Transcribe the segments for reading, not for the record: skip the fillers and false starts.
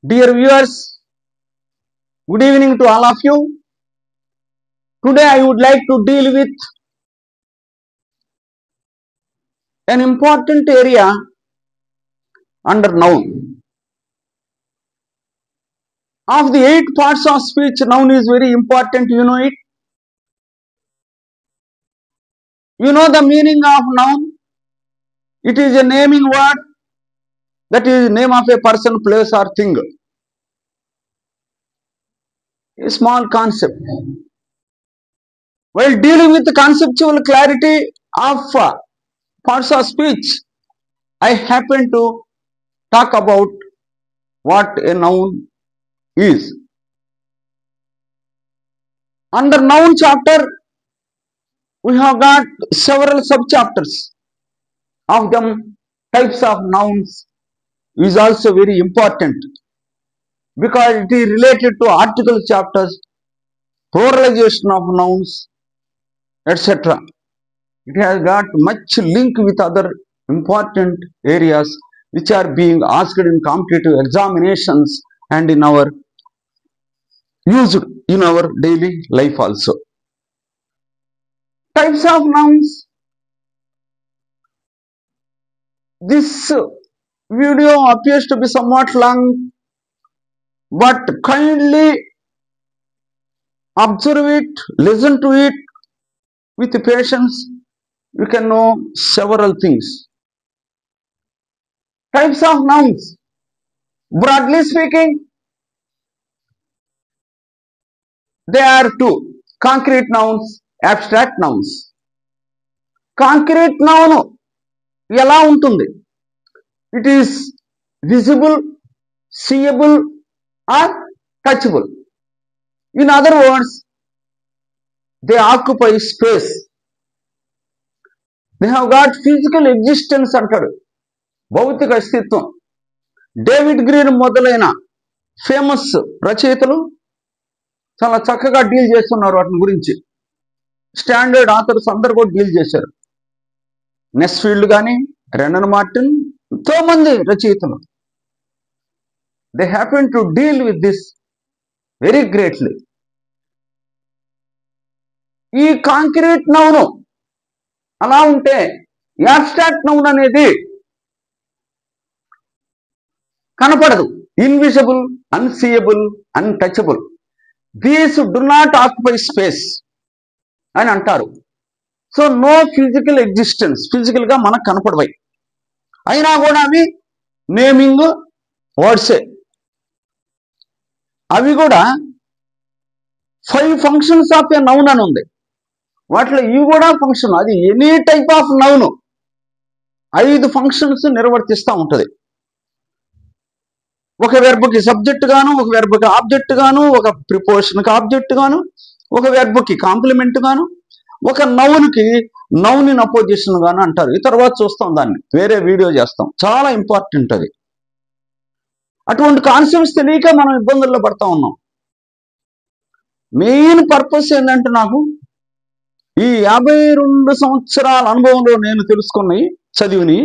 Dear viewers, good evening to all of you. Today I would like to deal with an important area under noun. Of the 8 parts of speech, noun is very important. You know it. You know the meaning of noun. It is a naming word. That is name of a person, place or thing. A small concept. While dealing with the conceptual clarity of parts of speech, I happen to talk about what a noun is. Under noun chapter, we have got several sub-chapters. Of them, types of nouns is also very important because it is related to article chapters, pluralization of nouns, etc. It has got much link with other important areas which are being asked in competitive examinations and in our used in our daily life also. Types of nouns. This video appears to be somewhat long, but kindly observe it, listen to it with patience. You can know several things. Types of nouns. Broadly speaking, there are two: concrete nouns, abstract nouns. Concrete noun ఎలా ఉంటుంది? It is visible, seeable or touchable. In other words, they occupy space. They have got physical existence అంటాడు, భౌతిక అస్తిత్వం. David green మొదలైన famous రచయితలు చాలా చక్కగా deal చేస్తున్నారు వాటి గురించి. స్టాండర్డ్ ఆథర్స్ అందరు కూడా డీల్ చేశారు. నెస్ఫీల్డ్ కానీ, రెనన్ మార్టిన్, ఎంతో మంది రచయితలు. They happen to deal with this very greatly. ఈ కాంక్రీట్ నౌను అలా ఉంటే యాబ్స్ట్రాక్ట్ నౌన్ అనేది కనపడదు. Invisible, unseeable, untouchable. These do not occupy space అని అంటారు. సో నో ఫిజికల్ ఎగ్జిస్టెన్స్, ఫిజికల్గా మనకు కనపడవాయి. అయినా కూడా అవి నేమింగ్ వర్డ్సే. అవి కూడా 5 ఫంక్షన్స్ ఆఫ్ ఏ నౌన్ అని ఉంది. వాటిలో ఇవి కూడా ఫంక్షన్. అది any type of noun 5 functions నిర్వర్తిస్తూ ఉంటుంది. ఒక వెర్బ్కి సబ్జెక్ట్ గాను, ఒక వెర్బ్కి ఆబ్జెక్ట్ గాను, ఒక ప్రిపోజిషన్కి ఆబ్జెక్ట్ గాను, ఒక వెర్బ్కి కాంప్లిమెంట్ గాను, ఒక నౌన్కి నౌన్ ఇన్ అపోజిషన్ గాను అంటారు. ఈ తర్వాత చూస్తాం, దాన్ని వేరే వీడియో చేస్తాం. చాలా ఇంపార్టెంట్ అది. అటువంటి కాన్సెప్ట్స్ తెలియక మనం ఇబ్బందుల్లో పడతా ఉన్నాం. మెయిన్ పర్పస్ ఏంటంటే, నాకు ఈ 52 సంవత్సరాల అనుభవంలో నేను తెలుసుకున్నవి, చదివిని,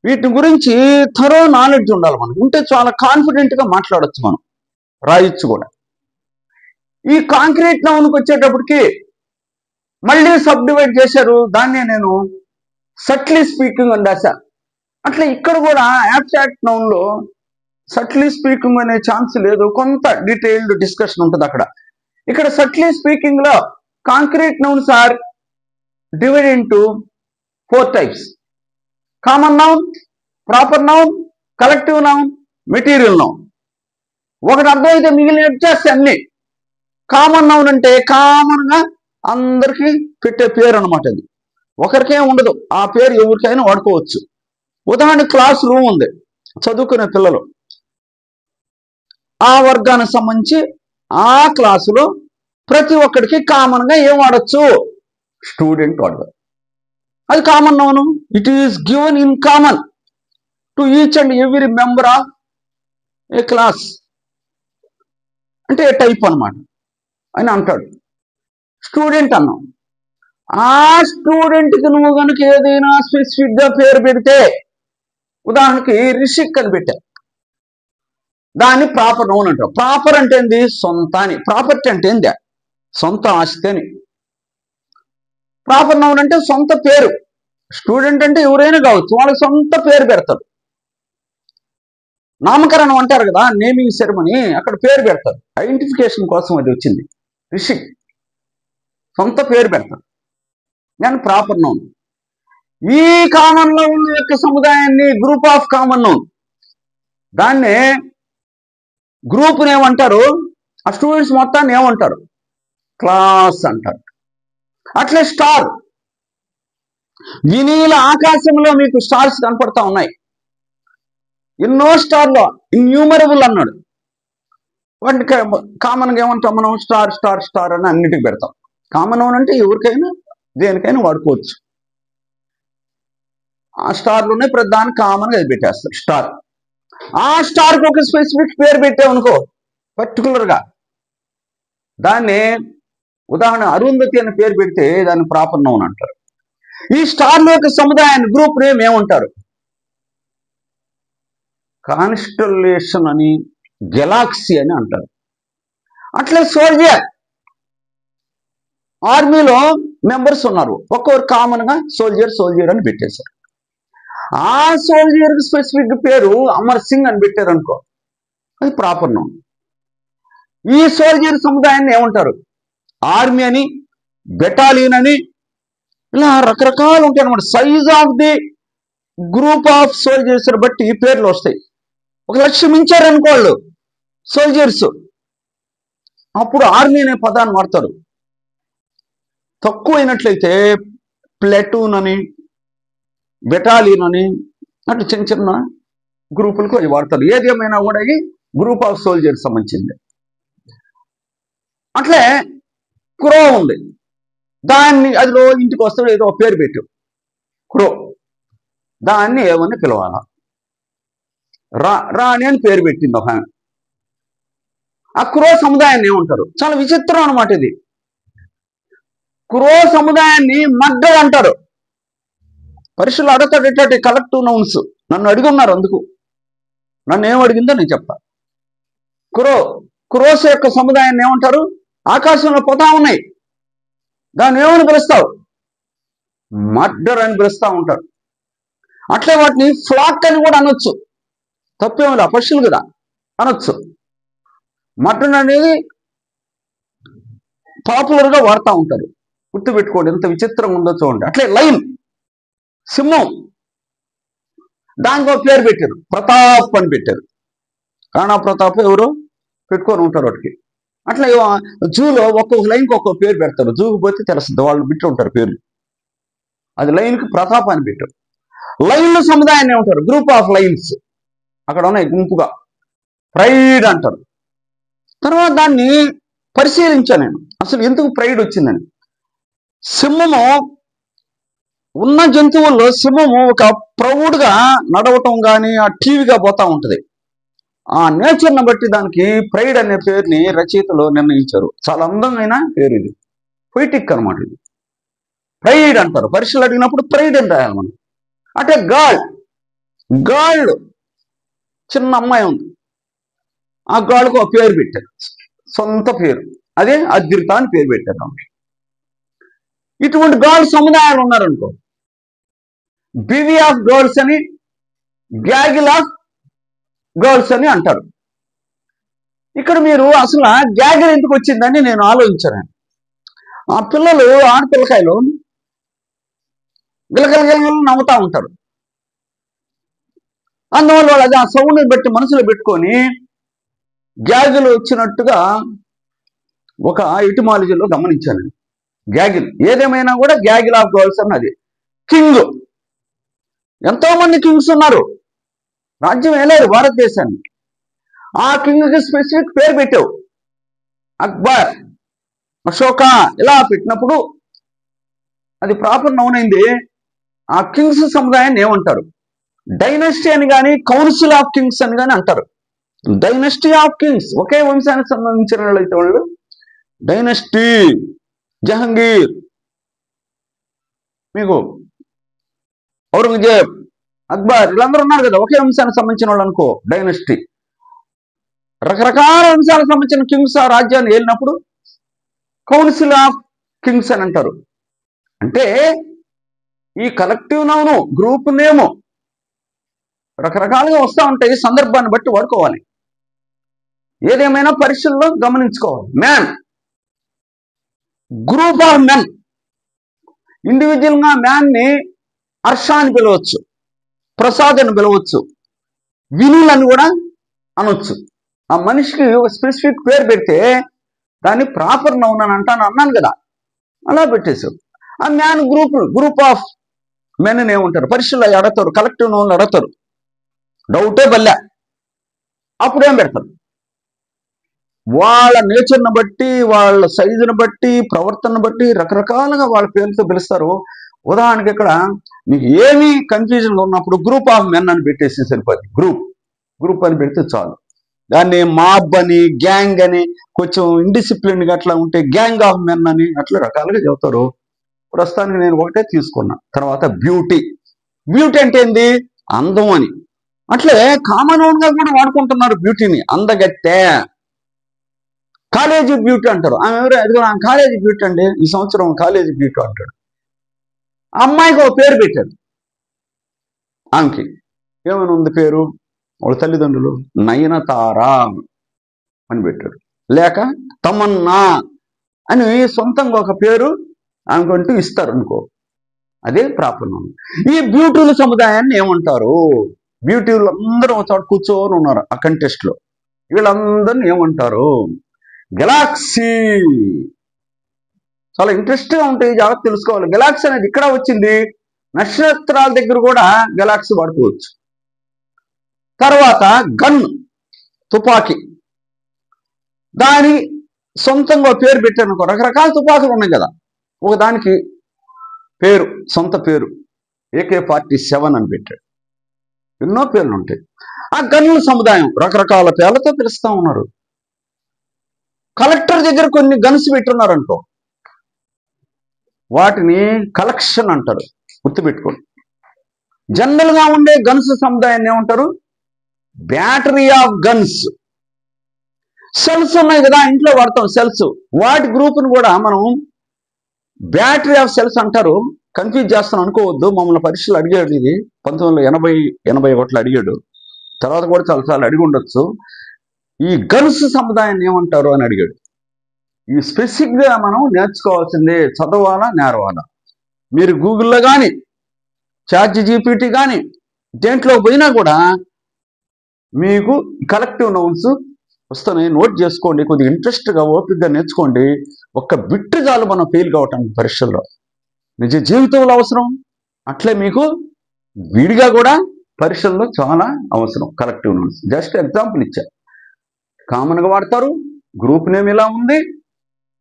వీటి గురించి థరో నాలెడ్జ్ ఉండాలి మనకు. ఉంటే చాలా కాన్ఫిడెంట్గా మాట్లాడచ్చు, మనం రాయొచ్చు కూడా. ఈ కాంక్రీట్ నౌన్కి వచ్చేటప్పటికి మళ్ళీ సబ్ డివైడ్ చేశారు. దాన్నే నేను సట్లీ స్పీకింగ్ అని రాశా. అట్లా ఇక్కడ కూడా యాబ్స్ట్రాక్ట్ నౌన్లో సట్లీ స్పీకింగ్ అనే ఛాన్స్ లేదు. కొంత డీటెయిల్డ్ డిస్కషన్ ఉంటుంది అక్కడ. ఇక్కడ సట్లీ స్పీకింగ్ లో concrete nouns are divide into 4 types: common noun, proper noun, collective noun, material noun. ఒకటి అర్థమైతే మిగిలిన అడ్జస్ట్ అన్ని. కామన్ నౌన్ అంటే కామన్ గా అందరికీ పెట్టే పేరు అనమాట. అది ఒకరికే ఉండదు, ఆ పేరు ఎవరికైనా వాడుకోవచ్చు. ఉదాహరణ, క్లాస్ రూమ్ ఉంది, చదువుకునే పిల్లలు. ఆ వర్గానికి సంబంధించి ఆ క్లాసులో ప్రతి ఒక్కడికి కామన్ గా ఏం వాడచ్చు? స్టూడెంట్ వాడతారు. అది common noun. It is given in common to each and every member of A class. అంటే టైప్ అనమాట అని అంటాడు. స్టూడెంట్ అన్నాం. ఆ స్టూడెంట్కి నువ్వు కనుక ఏదైనా స్పెసిఫిక్ గా పేరు పెడితే, ఉదాహరణకి రిషిక్ అని పెట్టా, దాన్ని ప్రాపర్ నౌన్ అంటారు. ప్రాపర్ అంటే ఏంది? సొంత అని. ప్రాపర్టీ అంటే ఏంది? సొంత ఆస్తి అని. ప్రాపర్ నౌన్ అంటే సొంత పేరు. స్టూడెంట్ అంటే ఎవరైనా కావచ్చు, వాళ్ళకి సొంత పేరు పెడతారు. నామకరణం అంటారు కదా, నేమింగ్ సెరమనీ, అక్కడ పేరు పెడతారు. ఐడెంటిఫికేషన్ కోసం అది వచ్చింది. రిషి సొంత పేరు పెడతారు. దాని ప్రాపర్ నౌన్. ఈ కామన్ నౌన్ యొక్క సముదాయాన్ని గ్రూప్ ఆఫ్ కామన్ నౌన్, దాన్నే గ్రూప్ని ఏమంటారు? ఆ స్టూడెంట్స్ మొత్తాన్ని ఏమంటారు? క్లాస్ అంటారు. అట్లే స్టార్, వినీల ఆకాశంలో మీకు స్టార్స్ కనపడతా ఉన్నాయి. ఎన్నో స్టార్లు, ఇన్యూమరబుల్ అన్నాడు. వాటిని కామన్గా ఏమంటాం మనం? స్టార్ స్టార్ స్టార్ అని అన్నిటికి పెడతాం. కామన్ నౌన్ అంటే ఎవరికైనా దేనికైనా వాడుకోవచ్చు. ఆ స్టార్లోనే ప్రధాన కామన్గా అది పెట్టేస్తారు స్టార్. ఆ స్టార్కి ఒక స్పెసిఫిక్ పేరు పెట్టామనుకో, పర్టికులర్గా దాన్ని, ఉదాహరణ అరుంధతి అనే పేరు పెడితే దాన్ని ప్రాపర్ నౌన్ అంటారు. ఈ స్టార్ల యొక్క సముదాయాన్ని, గ్రూప్ నేమ్ ఏమంటారు? కాన్స్టలేషన్ అని, గెలాక్సీ అని అంటారు. అట్లే సోల్జర్, ఆర్మీలో మెంబర్స్ ఉన్నారు, ఒక్కొక్కరు కామన్గా సోల్జర్ సోల్జర్ అని పెట్టేశారు. ఆ సోల్జర్ స్పెసిఫిక్ పేరు అమర్ సింగ్ అని పెట్టారు అనుకో, అది ప్రాపర్ నౌన్. ఈ సోల్జర్ సముదాయాన్ని ఏమంటారు? ఆర్మీ అని, బెటాలియన్ అని, ఇలా రకరకాలు ఉంటాయి అన్నమాట. Size of the group of soldiers బట్టి ఈ పేర్లు వస్తాయి. 1,00,000 మించారనుకో వాళ్ళు సోల్జర్స్, అప్పుడు ఆర్మీ అనే పదాన్ని వాడతారు. తక్కువ అయినట్లయితే ప్లాటూన్ అని, బెటాలియన్ అని, అటు చిన్న చిన్న గ్రూపులకు అవి వాడతారు. ఏది ఏమైనా కూడా ఈ గ్రూప్ ఆఫ్ సోల్జర్స్ సంబంధించింది. అట్లే క్రో ఉంది, దాన్ని అదిలో ఇంటికి వస్తాడు ఏదో పేరు పెట్టు, క్రో, దాన్ని ఏమని పిలవాలా? రాణి అని పేరు పెట్టింది ఒక. ఆ క్రో సముదాయాన్ని ఏమంటారు? చాలా విచిత్రం అనమాట ఇది. క్రో సముదాయాన్ని మడ్డర్ అంటారు. పరీక్షలు అడుగుతాడు ఇట్లాంటి కలెక్టివ్ నౌన్స్. నన్ను అడిగి ఉన్నారు, అందుకు నన్ను ఏం అడిగిందో నేను చెప్తా. క్రోస్ యొక్క సముదాయాన్ని ఏమంటారు? ఆకాశంలో పోతా ఉన్నాయి, దాన్ని ఏమని పిలుస్తావు? మడ్డర్ అని పిలుస్తూ ఉంటారు. అట్లే వాటిని ఫ్లాక్ అని కూడా అనొచ్చు, తప్పేమో, పశువులు కదా అనొచ్చు. మడ్డర్ అనేది పాపులర్గా వాడుతూ ఉంటారు. గుర్తుపెట్టుకోండి, ఎంత విచిత్రంగా ఉందో చూడండి. అట్లే లైన్, సింహం, దానికి ఒక పేరు పెట్టారు, ప్రతాప్ అని పెట్టారు. రాణా ప్రతాప్ ఎవరు పెట్టుకొని ఉంటారు వాటికి. అట్లా జూలో ఒక్కొక్క లైన్కి ఒక్కొక్క పేరు పెడతారు. జూకి పోతే తెలుస్తుంది, వాళ్ళు బిట్టి ఉంటారు పేర్లు. అది లైన్కి ప్రతాప్ అని పెట్టారు. లైన్ల సముదాయాన్ని ఏమంటారు? గ్రూప్ ఆఫ్ లైన్స్, అక్కడ ఉన్నాయి గుంపుగా, ప్రైడ్ అంటారు. తర్వాత దాన్ని పరిశీలించాను నేను, అసలు ఎందుకు ప్రైడ్ వచ్చిందని. సింహము, ఉన్న జంతువుల్లో సింహము ఒక ప్రౌడ్గా నడవటం కానీ ఆ టీవీగా పోతా ఉంటుంది. ఆ నేచర్ని బట్టి దానికి ప్రైడ్ అనే పేరుని రచయితలు నిర్ణయించారు. చాలా అందమైన పేరు ఇది, పొయిటిక్ అనమాట. ఇది ప్రైడ్ అంటారు. పరీక్షలు అడిగినప్పుడు ప్రైడ్ అని రాయాలి మనం. అంటే గాడ్, చిన్న అమ్మాయి ఉంది, ఆ గాడ్కు ఒక పేరు పెట్టారు, సొంత పేరు, అదే అద్రిత అని పేరు పెట్టారు. ఇటువంటి గాడ్ సముదాయాలు ఉన్నారనుకో, బివి ఆఫ్ గర్ల్స్ అని, గ్యాగిల్ ఆఫ్ గర్ల్స్ అని అంటారు. ఇక్కడ మీరు అసలు గ్యాగిల్ ఎందుకు వచ్చిందని నేను ఆలోచించాను. ఆ పిల్లలు, ఆడపిల్లకాయలు గిలగిలగిల నవ్వుతూ ఉంటారు. అందువల్ల వాళ్ళు అది ఆ సౌండ్ని బట్టి మనసులో పెట్టుకొని గ్యాగిల్ వచ్చినట్టుగా ఒక ఎటిమాలజీలో గమనించాను. గ్యాగిల్ ఏదేమైనా కూడా గ్యాగిల్ ఆఫ్ గర్ల్స్ అన్నది. కింగ్, ఎంతో మంది కింగ్స్ ఉన్నారు, రాజ్యం ఏలేరు భారతదేశాన్ని. ఆ కింగ్కి స్పెసిఫిక్ పేరు పెట్టావు, అక్బర్, అశోక, ఇలా పెట్టినప్పుడు అది ప్రాపర్ నౌన్ అయింది. ఆ కింగ్స్ సముదాయాన్ని ఏమంటారు? డైనస్టీ అని కానీ, కౌన్సిల్ ఆఫ్ కింగ్స్ అని కానీ అంటారు. డైనస్టీ ఆఫ్ కింగ్స్, ఒకే వంశానికి సంబంధించిన వాళ్ళైతే వాళ్ళు డైనస్టీ. జహంగీర్, మీకు ఔరంగజేబ్, అక్బర్, వీళ్ళందరూ ఉన్నారు కదా, ఒకే వంశానికి సంబంధించిన వాళ్ళు అనుకో, డైనస్టీ. రకరకాల అంశాలకు సంబంధించిన కింగ్స్ ఆ రాజ్యాన్ని ఏలినప్పుడు కౌన్సిల్ ఆఫ్ కింగ్స్ అని అంటారు. అంటే ఈ కలెక్టివ్ నౌను, గ్రూప్ నేము రకరకాలుగా వస్తూ ఉంటాయి, సందర్భాన్ని బట్టి వాడుకోవాలి. ఏదేమైనా పరీక్షల్లో గమనించుకోవాలి. Man, group of men. ఇండివిజువల్గా మ్యాన్ని హర్ష అని పిలవచ్చు, ప్రసాద్ అని పిలవచ్చు, వినుల్ అని కూడా అనొచ్చు. ఆ మనిషికి ఒక స్పెసిఫిక్ పేరు పెడితే దాన్ని ప్రాపర్ నౌన్ అని అన్నాను కదా, అలా పెట్టేశారు. ఆ మ్యాన్ గ్రూప్ ఆఫ్ మెన్ అని ఏమంటారు, పరీక్షల్లో అడతారు, కలెక్టివ్ నౌన్లు అడతారు, డౌటే బల్లె. అప్పుడు ఏం పెడతారు, వాళ్ళ నేచర్ని బట్టి, వాళ్ళ సైజుని బట్టి, ప్రవర్తనను బట్టి రకరకాలుగా వాళ్ళ పేర్లతో పిలుస్తారు. ఉదాహరణకి ఇక్కడ మీకు ఏమీ కన్ఫ్యూజన్గా ఉన్నప్పుడు గ్రూప్ ఆఫ్ మెన్ అని పెట్టేసి సరిపోద్ది. గ్రూప్ అని పెడితే చాలు. దాన్ని మాబ్ అని, గ్యాంగ్ అని, కొంచెం ఇండిసిప్లిన్గా అట్లా ఉంటే గ్యాంగ్ ఆఫ్ మెన్ అని అట్లా రకాలుగా చెబుతారు. ప్రస్తుతానికి నేను ఒకటే తీసుకున్నా. తర్వాత బ్యూటీ అంటే ఏంది, అందం అని. అట్లే కామన్ గా కూడా వాడుకుంటున్నారు బ్యూటీని, అందగత్తె. కాలేజీ బ్యూటీ అంటారు. ఆమె ఎవరు, అది కూడా కాలేజీ బ్యూటీ అండి, ఈ సంవత్సరం కాలేజీ బ్యూటీ అంటాడు. అమ్మాయికి ఒక పేరు పెట్టాడు, ఆమెకి ఏమైనా ఉంది పేరు, వాళ్ళ తల్లిదండ్రులు నయనతార అని పెట్టాడు, లేక తమన్నా అని సొంతంగా ఒక పేరు ఆమెకంటూ ఇస్తారు అనుకో, అదే ప్రాపర్ నౌన్. ఈ బ్యూటీల సముదాయాన్ని ఏమంటారు, బ్యూటీలు అందరూ ఒక చోట కూర్చొని ఉన్నారు ఆ కంటెస్ట్ లో, వీళ్ళందరినీ ఏమంటారు, గెలాక్సీ. చాలా ఇంట్రెస్ట్ గా ఉంటాయి, జాగ్రత్త తెలుసుకోవాలి. గెలాక్సీ అనేది ఇక్కడ వచ్చింది, నక్షత్రాల దగ్గర కూడా గెలాక్సీ వాడుకోవచ్చు. తర్వాత గన్, తుపాకీ, దాని సొంతంగా పేరు పెట్టాను. రకరకాల తుపాకులు ఉన్నాయి కదా, ఒక దానికి పేరు, సొంత పేరు AK-47 అని పెట్టాడు. ఎన్నో పేర్లు ఉంటాయి. ఆ గన్నుల సముదాయం రకరకాల పేర్లతో పిలుస్తూ ఉన్నారు. కలెక్టర్ దగ్గర కొన్ని గన్స్ పెట్టున్నారు అనుకో, వాటిని కలెక్షన్ అంటారు, గుర్తుపెట్టుకోండి. జనరల్ గా ఉండే గన్స్ సముదాయాన్ని ఏమంటారు, బ్యాటరీ ఆఫ్ గన్స్. సెల్స్ ఉన్నాయి కదా, ఇంట్లో వాడతాం సెల్స్, వాటి గ్రూప్ను కూడా మనం బ్యాటరీ ఆఫ్ సెల్స్ అంటారు. కన్ఫ్యూజ్ చేస్తాను అనుకోవద్దు, మమ్మల్ని పరీక్షలు అడిగాడు. ఇది 1981 అడిగాడు, తర్వాత కూడా చాలాసార్లు అడిగి ఉండొచ్చు. ఈ గన్స్ సముదాయాన్ని ఏమంటారు అని అడిగాడు. ఈ స్పెసిఫిక్గా మనం నేర్చుకోవాల్సిందే, చదవాలా నేర్వాలా. మీరు గూగుల్లో కానీ, ChatGPT కానీ దేంట్లో పోయినా కూడా మీకు కలెక్టివ్ నౌన్స్ వస్తున్నాయి, నోట్ చేసుకోండి. కొద్దిగా ఇంట్రెస్ట్గా ఓపికగా నేర్చుకోండి. ఒక్క బిట్టు చాలు మనం ఫెయిల్ కావటానికి పరీక్షల్లో. నిజ జీవితంలో అవసరం, అట్లే మీకు విడిగా కూడా పరీక్షల్లో చాలా అవసరం కలెక్టివ్ నౌన్స్. జస్ట్ ఎగ్జాంపుల్ ఇచ్చా, కామన్గా వాడతారు. గ్రూప్ నేమ్ ఇలా ఉంది,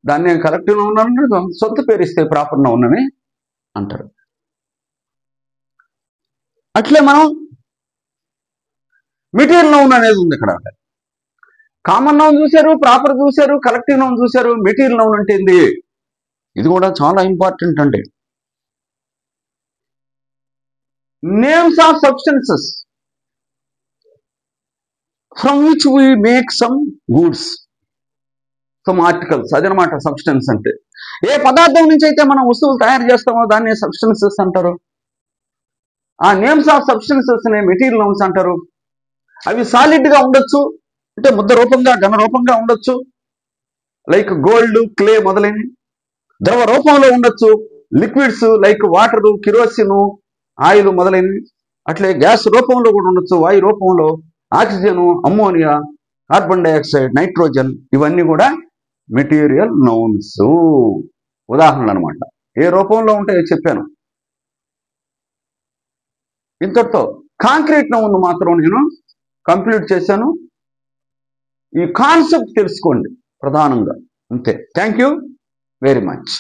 దాన్ని కలెక్టివ్ నౌన్ అన్నారు, సొంత పేరు ఇస్తే ప్రాపర్ నౌన్ అని అంటారు. అట్లే మనం మెటీరియల్ నౌన్ అనేది ఉంది ఇక్కడ. కామన్ నౌన్ చూశారు, ప్రాపర్ చూశారు, కలెక్టివ్ నౌన్ చూశారు. మెటీరియల్ నౌన్ అంటే ఏంది, ఇది కూడా చాలా ఇంపార్టెంట్ అండి. Names of substances from which we make some goods, some articles, అదనమాట సబ్స్టెన్స్ అంటే. ఏ పదార్థం నుంచి అయితే మనం వస్తువులు తయారు చేస్తామో దాన్ని సబ్స్టెన్సెస్ అంటారు. ఆ నేమ్స్ ఆఫ్ సబ్స్టెన్సెస్ నే మెటీరియల్ నౌన్స్ అంటారు. అవి సాలిడ్ గా ఉండొచ్చు, అంటే ముద్ద రూపంగా, ఘన రూపంగా ఉండొచ్చు, లైక్ గోల్డ్, క్లే మొదలైనవి. ద్రవ రూపంలో ఉండొచ్చు, liquids like water, kerosene, oil మొదలైనవి. అట్లే గ్యాస్ రూపంలో కూడా ఉండొచ్చు, వాయు రూపంలో oxygen, ammonia, carbon dioxide, nitrogen, ఇవన్నీ కూడా మెటీరియల్ నౌన్స్ ఉదాహరణలు అనమాట. ఏ రూపంలో ఉంటాయో చెప్పాను. ఇంతటితో కాంక్రీట్ నౌన్ మాత్రం నేను కంప్లీట్ చేశాను. ఈ కాన్సెప్ట్ తెలుసుకోండి ప్రధానంగా, అంతే. Thank you very much.